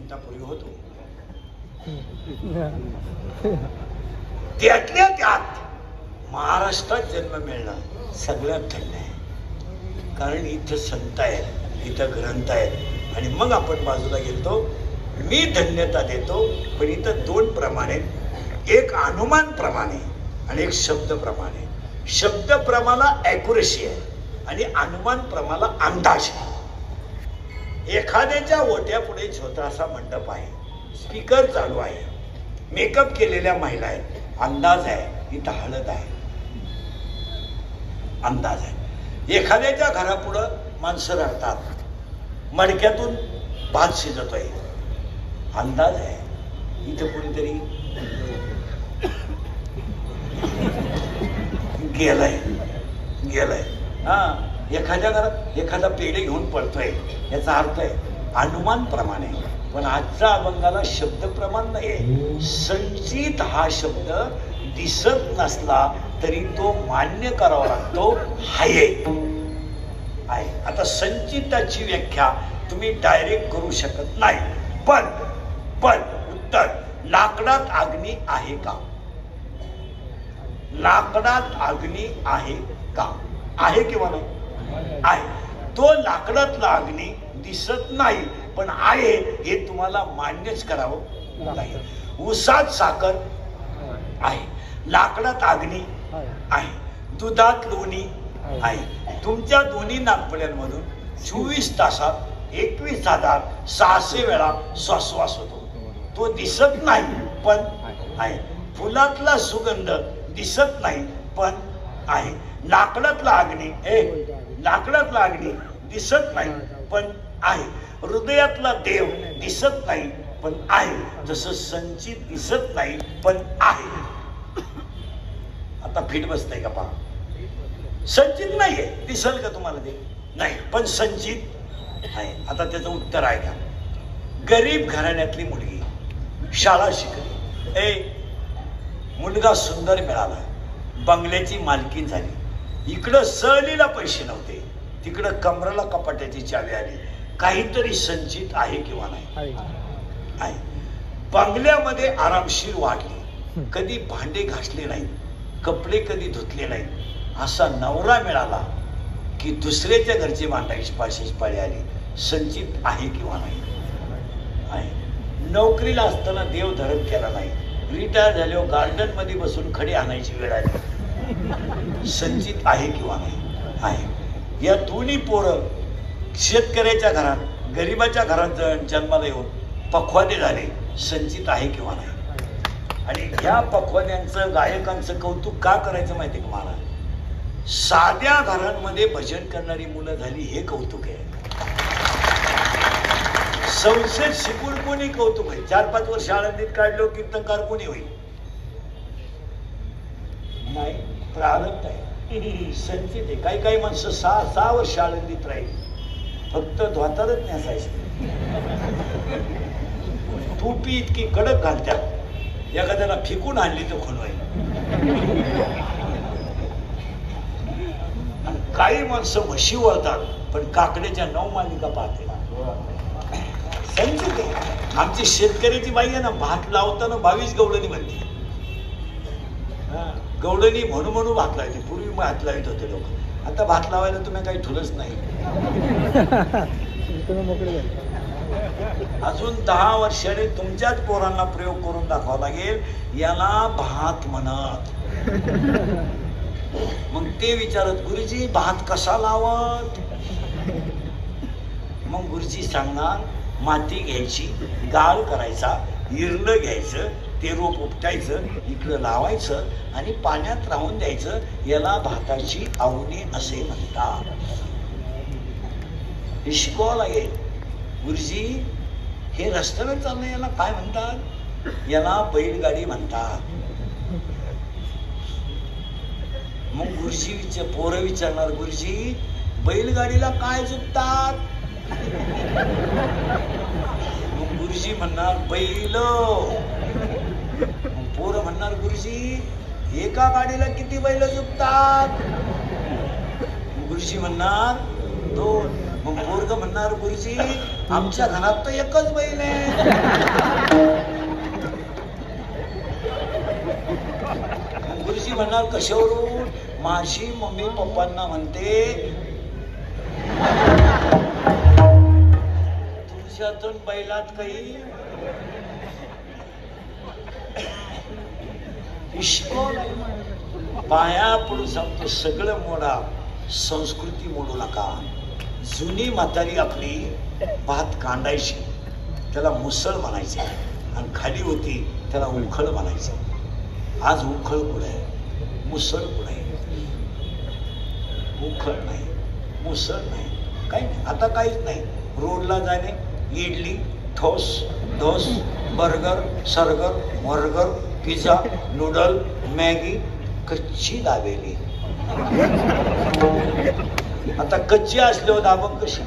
मिनिटापूर्वी होतो. त्यातल्या त्यात महाराष्ट्रात जन्म मिळणं सगळ्यात धन्य आहे. कारण इथं संत आहेत, इथं ग्रंथ आहेत. आणि मग आपण बाजूला गेलतो. मी धन्यता देतो, पण इथं दोन प्रमाणे, एक अनुमान प्रमाणे आणि एक शब्द प्रमाणे. शब्द प्रमाला ॲक्युरेसी आहे आणि अनुमान प्रमाला अंदाज आहे. एखाद्याच्या ओट्यापुढे छोटासा मंडप आहे, स्पीकर चालू आहे, मेकअप केलेल्या महिला आहेत, अंदाज आहे इथं हळद आहे, अंदाज आहे. एखाद्याच्या घरापुढं माणसं राहतात, मडक्यातून भात शिजतोय, अंदाज आहे इथं कोणीतरी गेलाय. हा, एखाद्या घरात एखादा पेढे घेऊन पडतोय, याचा अर्थ आहे अनुमान प्रमाणे. पण आजचा अभंगाला शब्द प्रमाण नाहीये. संचित हा शब्द दिसत नसला तरी तो मान्य करावा लागतो. आहे. आता संचिताची व्याख्या तुम्ही डायरेक्ट करू शकत नाही. पण उत्तर, लाकडात अग्नी आहे का? लाकडात अग्नी आहे का? आहे किंवा नाही? आहे. तो लाकडातला अग्नी दिसत नाही पण आहे हे तुम्हाला मान्यच करावं लागेल. उसात साखर आहे, लाकडात अग्नी आहे, दुधात लोणी आहे. तुमच्या दोन्ही नागपड्यांमधून 24 तासात 21,600 वेळा श्वासवास होतो. तो दिसत नाही पण आहे. फुलातला सुगंध दिसत नाही पण आहे. लाकडातला अग्नी दिसत नाही पण आहे. हृदयातला देव दिसत नाही पण आहे. जसं संचित दिसत नाही पण आहे. आता फिट बसतंय का पहा. संचित नाहीये, दिसल का तुम्हाला ते? नाही, पण संचित आहे. आता त्याचं उत्तर आहे का? गरीब घराण्यातली मुलगी शाळा शिकली, मुलगा सुंदर मिळाला, बंगल्याची मालकीण झाली. इकडं सहलीला पैसे नव्हते, तिकडं कमराला कपाट्याची चावी आली. काहीतरी संचित आहे किंवा नाही? आहे. बंगल्यामध्ये आरामशीर वाढली, कधी भांडे घासले नाही, कपडे कधी धुतले नाही, असा नवरा मिळाला की दुसऱ्याच्या घरची भांडायची पाशीच पाळी आली. संचित आहे किंवा नाही? आहे. नोकरीला असताना देव धर्म केला नाही, रिटायर झाल्यावर गार्डन मध्ये बसून खडी आणायची वेळ आली. संचित आहे किंवा नाही? आहे. या दोन्ही पोरं शेतकऱ्याच्या घरात, गरिबाच्या घरात जन्माला येऊन पखवादे झाले. संचित आहे किंवा नाही? आणि या पखवाद्यांचं, गायकांचं कौतुक का करायचं माहिती का मला? साध्या घरांमध्ये भजन करणारी मुलं झाली हे कौतुक आहे. संसद शिकून कोणी कौतुक आहे? 4-5 वर्ष आळंदीत काढलो कीर्तनकार कोणी होईल? नाही, प्रारब्ध आहे. संचित आहे. काही माणसं 6 वर्ष आळंदीत राहील, फक्त धोतारच नेसायचं. टोपी इतकी कडक घालतात, एखाद्याला फेकून आणली तर खून होईल. काही माणसं म्हशी वळतात पण काकड्याच्या 9 मालिका पाहते. संचित आहे. आमची शेतकऱ्याची बाई आहे ना, भात लावताना 22 गवळणी म्हणते. गवळणी म्हणून भात लावायची. पूर्वी भात लावित होते लोक. आता भात लावायला तुम्ही काही ठुलच नाही. अजून 10 वर्षांनी तुमच्याच पोरांना प्रयोग करून दाखवावा लागेल, याला भात म्हणत. मग ते विचारत, गुरुजी भात कसा लावत? मग गुरुजी सांगणार, माती घ्यायची, गाळ करायचा, इरलं घ्यायचं, ते रोप उपटायचं, इकडं लावायचं आणि पाण्यात राहून द्यायचं. याला भाताची आवणी असे म्हणतात. हे शिकवावं लागेल. गुरुजी हे रस्त्यावर चालणं याला काय म्हणतात? याला बैलगाडी म्हणतात. मग गुरुजी पोरं विचारणार, गुरुजी बैलगाडीला काय जुपतात? मग गुरुजी म्हणणार बैल. पोरं म्हणणार, गुरुजी एका गाडीला किती बैल जुपतात? गुरुजी म्हणणार 2 मग पोरग म्हणणार गुरुजी आमच्या घरात तर एकच बैल आहे. गुरुजी म्हणणार कशावरून? माझी मम्मी पप्पांना म्हणते तुमच्यातून बैलात काही पाया पडून सांगतो सगळं मोडा, संस्कृती मोडू नका. जुनी म्हातारी आपली भात कांडायची, त्याला मुसळ म्हणायचे, आणि खाली होती त्याला उखळ म्हणायचे. आज उखळ कुठे आहे, मुसळ कुठे आहे? उखळ नाही, मुसळ नाही, काही नाही. आता काहीच नाही. रोडला जाणे, इडली, ठोस, ढोस, बर्गर, सर्गर, वर्गर, पिझ्झा, नूडल, मॅगी, कच्ची दाबेली. आता कच्ची असल्यावर दाबक कशी?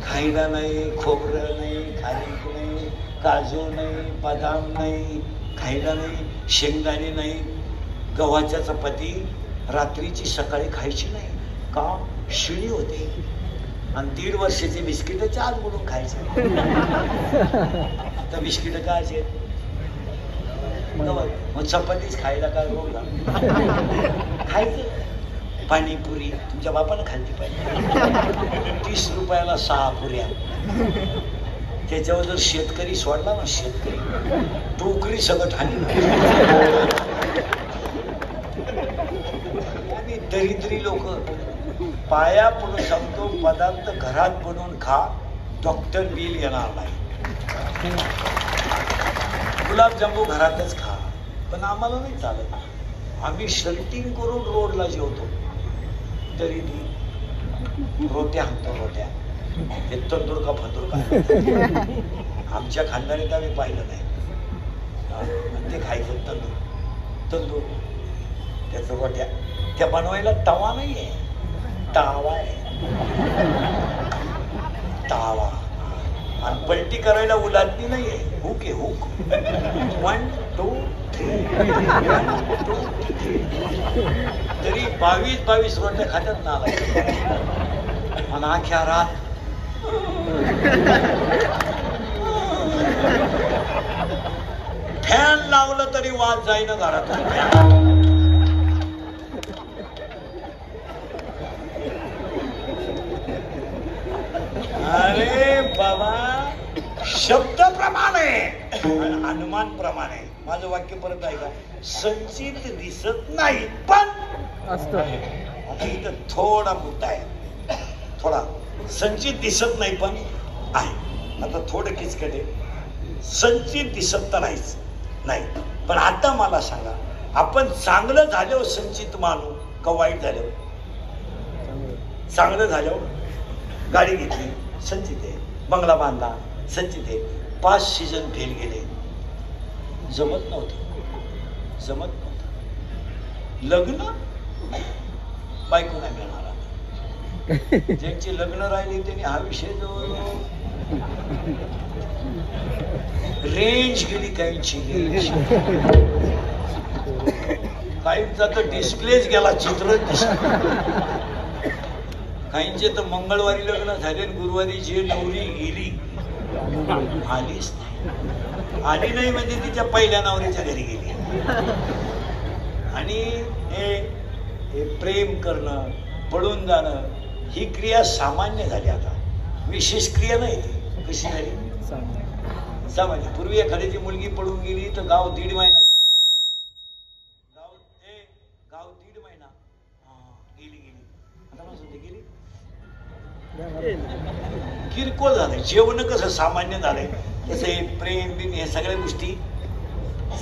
खायला नाही, खोबरं नाही, खारीक नाही, काजू नाही, बदाम नाही, खायला नाही, शेंगदाणे नाही, गव्हाच्या चपाती रात्रीची सकाळी खायची नाही. का? शिळी होते. आणि 1.5 वर्षाचे बिस्किट चार बुडून खायचे. आता बिस्किट काय मग चपातीच खायला काय रोग खायचं. पाणीपुरी तुमच्या बापानं खाल्ली पाहिजे. 30 रुपयाला 6 पुऱ्या. त्याच्यावर जर शेतकरी सोडला ना, शेतकरी टोकरी सगळं ठाणी. आणि दरिद्री लोक पाया पडून सांगतो पदार्थ घरात बनवून खा, डॉक्टर बिल येणार नाही. गुलाबजामू घरातच खा. पण आम्हाला नाही चालत. आम्ही शर्टिंग करून रोडला जेवतो. तरी रोट्या आणतो, रोट्या हे तंदूर का फंदूर का आमच्या खानदारीत आम्ही पाहिलं नाही. ते खायचं तंदूर, तंदूर त्याचं रोट्या. त्या बनवायला तवा नाही आहे, तावा आहे, तावा. आणि पलटी करायला उलाटणी नाहीये, हुक आहे, हुक. 1 2 3 1 2 3. तरी 22 रोट्या खात्यात ना. आणि आख्या रात फॅन लावलं तरी वाज जाईना घरात. अरे बाबा, शब्द प्रमाणे अनुमान प्रमाणे. माझं वाक्य परत ऐका. संचित दिसत नाही पण असतं. आता इथं थोडा मुद्दा आहे, थोडा. संचित दिसत नाही पण आहे. आता थोडं किचकट आहे. संचित दिसत तर नाहीच नाही. पण आता मला सांगा, आपण चांगलं झाल्यावर संचित मानू का वाईट झाल्यावर? चांगलं झाल्यावर गाडी घेतली, संचित आहे. बंगला बांधला, संचित आहे. 5 सीझन फेल गेले, जमत नव्हतं, जमत नव्हतं. लग्न बायको नाही मिळणार. ज्यांची लग्न राहिली त्यांनी हा विषय जवळ रेंज गेली. काहींची रेंज, काहींचा तर डिस्प्लेच गेला, चित्रच दिसत. काहींचे तर मंगळवारी लग्न झाले, गुरुवारी जे नवरी गेली आलीच नाही. आली नाही म्हणजे तिच्या पहिल्या नवऱ्याच्या घरी गेली. आणि हे प्रेम करणं, पळून जाणं, ही क्रिया सामान्य झाली. आता विशेष क्रिया नाही. ती कशी झाली? सामान्य. पूर्वी एखाद्याची मुलगी पळून गेली तर गाव 1.5 महिना, गाव 1.5 महिना गेली. आता मला सुद्धा गेली. किरकोळ झालंय. जेवण कसं सामान्य झालंय, तसं हे प्रेम बिम हे सगळ्या गोष्टी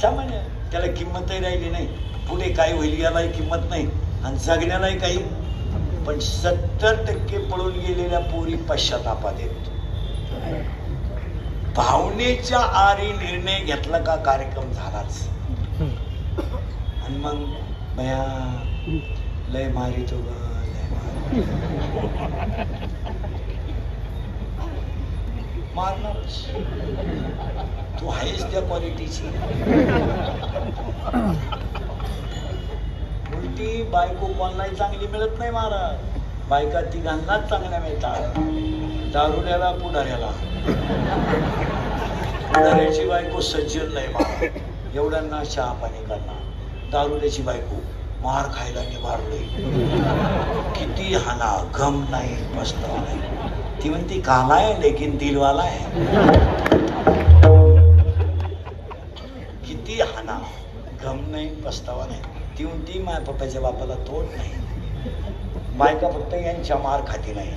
सामान्य. त्याला किंमतही राहिली नाही. पुढे काय होईल यालाही किंमत नाही, आणि जगण्यालाही काही. पण 70% पळून गेलेल्या पोरी पश्चातापात येत. भावनेच्या आरी निर्णय घेतला का कार्यक्रम झालाच. आणि मग भया लय मारी तो मारणारच. तू आहेस त्या क्वालिटीची. ती बायको कोणालाही चांगली मिळत नाही महाराज. बायका तिघांनाच चांगल्या मिळतात. दारुड्याला, पुढाऱ्याला. पुढाऱ्याची बायको सज्जन नाही महाराज, एवढ्यांना चहा पाणी करणार. दारुड्याची बायको मार खायला निभारलोय, किती हाना, गम नाही, पस्तावा नाही. ती म्हणती काला आहे लेकिन दिलवाला आहे. किती हाना, गम नाही, पस्तावा नाही. ती म्हणती माझ्या पप्पाच्या बापाला तोड नाही. बायका फक्त यांच्या मार खाती नाही,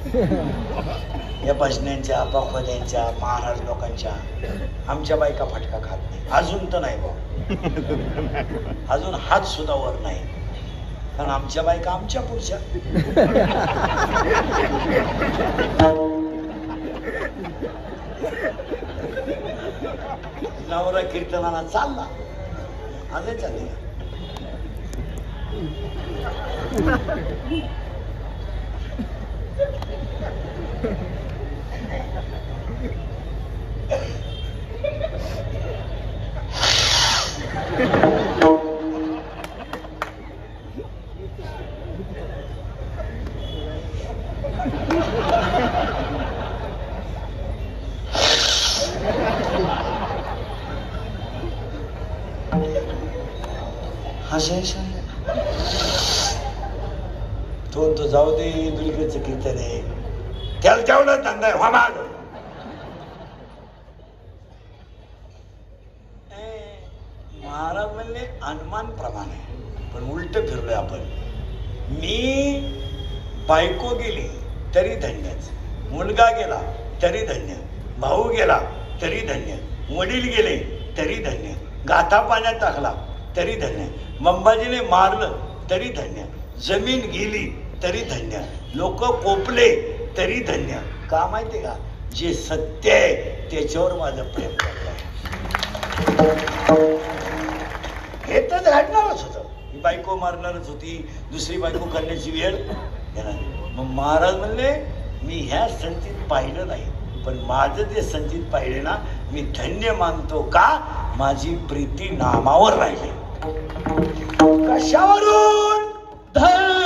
या भजन्यांच्या, बखवद्यांच्या, महाराज लोकांच्या. आमच्या बायका फटका खात नाही अजून तर नाही बा, अजून हात सुद्धा वर नाही. कारण आमच्या बायका आमच्या पुढच्या. नवरा कीर्तनाला चालला, आजही चालले. तो जाऊ दे, दुर्गेचं कीर्तन आहे, त्याला तेवढा धंदा आहे. महाराज म्हणले अनुमान प्रमाणे, पण उलट फिरलोय आपण. मी बायको गेली तरी धन्यच, मुलगा गेला तरी धन्य, भाऊ गेला तरी धन्य, वडील गेले तरी धन्य, गाथा पाण्यात टाकला तरी धन्य, मंबाजीने मारलं तरी धन्य, जमीन गेली तरी धन्य, लोक कोपले तरी धन्य. का माहितीये का? जे सत्य आहे त्याच्यावर माझं प्रेम करतंय. हे तर घडणारच होतं. ही बायको मारणारच होती, दुसरी बायको करण्याची वेळ येणार. मग महाराज म्हणले मी ह्या संचित पाहिलं नाही, पण माझं जे संचित पाहिले ना मी धन्य मानतो. का? माझी प्रीती नामावर राहिली. कशावरून? धन